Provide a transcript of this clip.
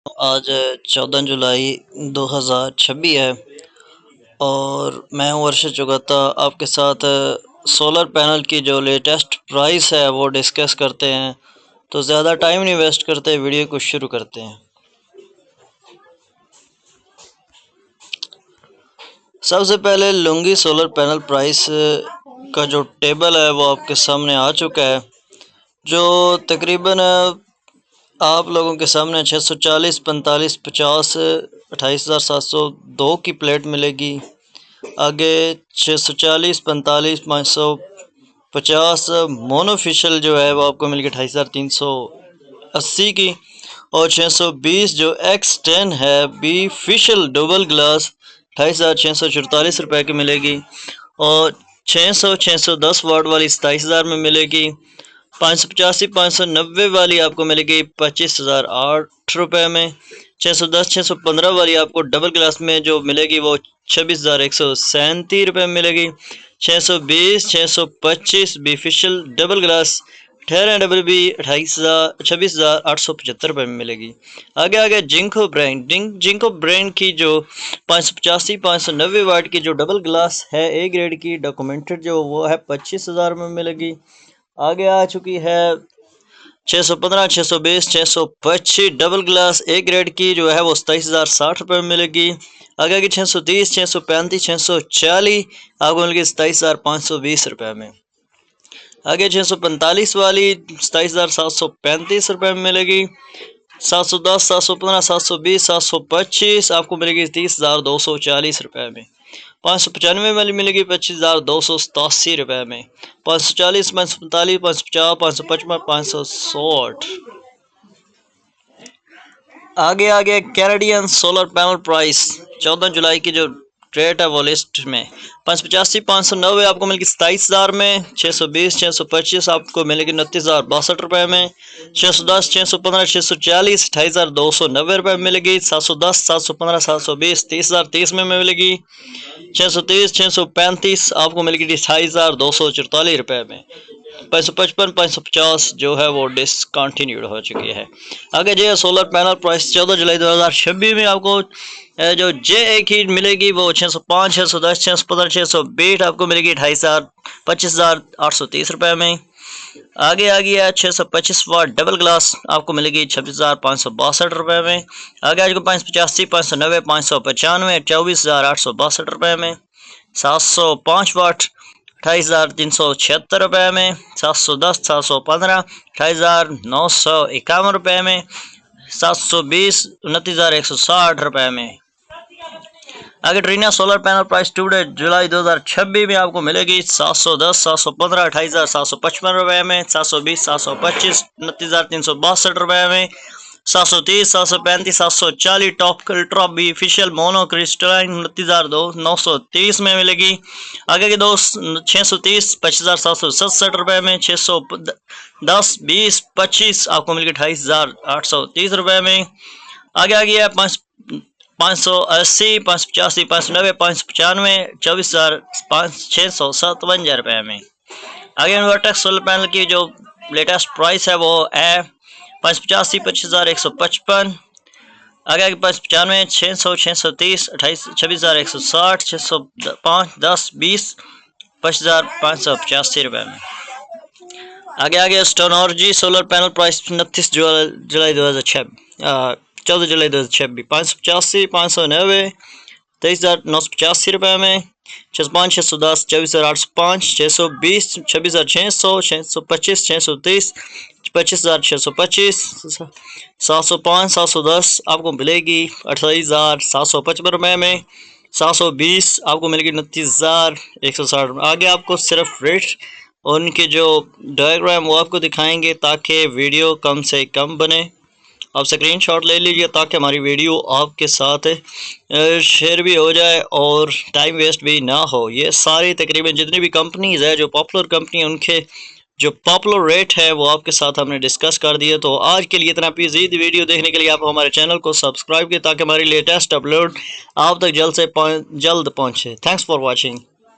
आज 14 जुलाई 2026 है और मैं हूं अर्शद चुगता। आपके साथ सोलर पैनल की जो लेटेस्ट प्राइस है वो डिस्कस करते हैं। तो ज़्यादा टाइम नहीं वेस्ट करते, वीडियो को शुरू करते हैं। सबसे पहले लुंगी सोलर पैनल प्राइस का जो टेबल है वो आपके सामने आ चुका है, जो तकरीबन आप लोगों के सामने 640, 45, 50, 28,702 की प्लेट मिलेगी। आगे 640, 45, 550 मोनोफिशल जो है वो आपको मिलेगी 28,380 की, और 620 जो X10 है बी फिशल डबल ग्लास 28,644 रुपये की मिलेगी, और 610 वाट वाली 27,000 में मिलेगी। 585, 590 वाली आपको मिलेगी 25,008 रुपये में। 610, 615 वाली आपको डबल ग्लास में जो मिलेगी वो 26,137 रुपये में मिलेगी। 620, 625 बीफिशल डबल ग्लास 18 डबल बी 26,875 रुपये में मिलेगी। आगे जिंको ब्रांड की जो 585, 590 वाट की जो डबल ग्लास है ए ग्रेड की डॉक्यूमेंटेड जो वो है 25,000 में मिलेगी। आगे आ चुकी है 615, 620, 625 डबल ग्लास ए ग्रेड की जो है वो 27,060 रुपये में मिलेगी। आगे 630, 635, 640 आपको मिलेगी 27,520 रुपये में। आगे 645 वाली 27,735 रुपये में मिलेगी। 710, 715, 720, 725 आपको मिलेगी 30,240 रुपये में। 595 वाली मिलेगी 25,287 रुपये में। 540, 545, 550, 555, 560। आगे कैनेडियन सोलर पैनल प्राइस 14 जुलाई की जो रेट है वो लिस्ट में 585, 590 आपको मिलेगी 27,000 में। 620, 625 आपको मिलेगी 29,062 रुपये में। 610, 615, 640 28,290 रुपये में मिलेगी। 710, 715, 720 30,030 में मिलेगी। 630, 635 आपको मिलेगी 28,244 रुपये में। 555, 550 जो है वो डिसकंटिन्यूड हो चुकी है। आगे जो सोलर पैनल प्राइस 14 जुलाई 2026 में आपको जो जे की मिलेगी वो 605, 610, 615, 620 आपको मिलेगी 25,830 रुपये में। आगे आ गया 625 वाट डबल ग्लास आपको मिलेगी 26,562 रुपये में। आगे आज को 585, 590, 595 24,862 रुपये में। 705 वाट 28,376 रुपये में। 710, 715 28,951 रुपये में। 720 29,160 रुपये में। आगे Trina solar panel price today जुलाई 2026 में आपको मिलेगी 710, 715 28,755 रुपये में। 720, 725 29,362 रुपये में। 730, 735, 740 top ultra bifacial monocrystalline 29,930 में मिलेगी। आगे के 630 25,767 रुपये में। 610, 20, 25 आपको मिलेगी 28,830 रुपये में। आगे आ गया 580, 585, 590, 595 24,657 रुपये में। आगे इन्वर्टेक्स सोलर पैनल की जो लेटेस्ट प्राइस है वो है 585, 25,155। आगे 595, 600, 630 26,160, 605, 10, 20 25,585 रुपये में। आगे स्टोनॉर्जी सोलर पैनल प्राइस 29 जुलाई 2026 14 जुलाई 2026 585, 590 23,985 रुपये में। 605, 610 24,805, 620 26,600, 625, 630 25,625, 705, 710 आपको मिलेगी 28,755 रुपये में। 720 आपको मिलेगी 29,160। आगे आपको सिर्फ रेट और उनके जो डायग्राम वो आपको दिखाएंगे ताकि वीडियो कम से कम बने। आप स्क्रीनशॉट ले लीजिए ताकि हमारी वीडियो आपके साथ शेयर भी हो जाए और टाइम वेस्ट भी ना हो। ये सारी तकरीबन जितनी भी कंपनीज़ है जो पॉपुलर कंपनी है उनके जो पॉपुलर रेट है वो आपके साथ हमने डिस्कस कर दिया। तो आज के लिए इतना। मज़ीद वीडियो देखने के लिए आप हमारे चैनल को सब्सक्राइब करें ताकि हमारी लेटेस्ट अपलोड आप तक जल्द से जल्द पहुँचे। Thanks for watching.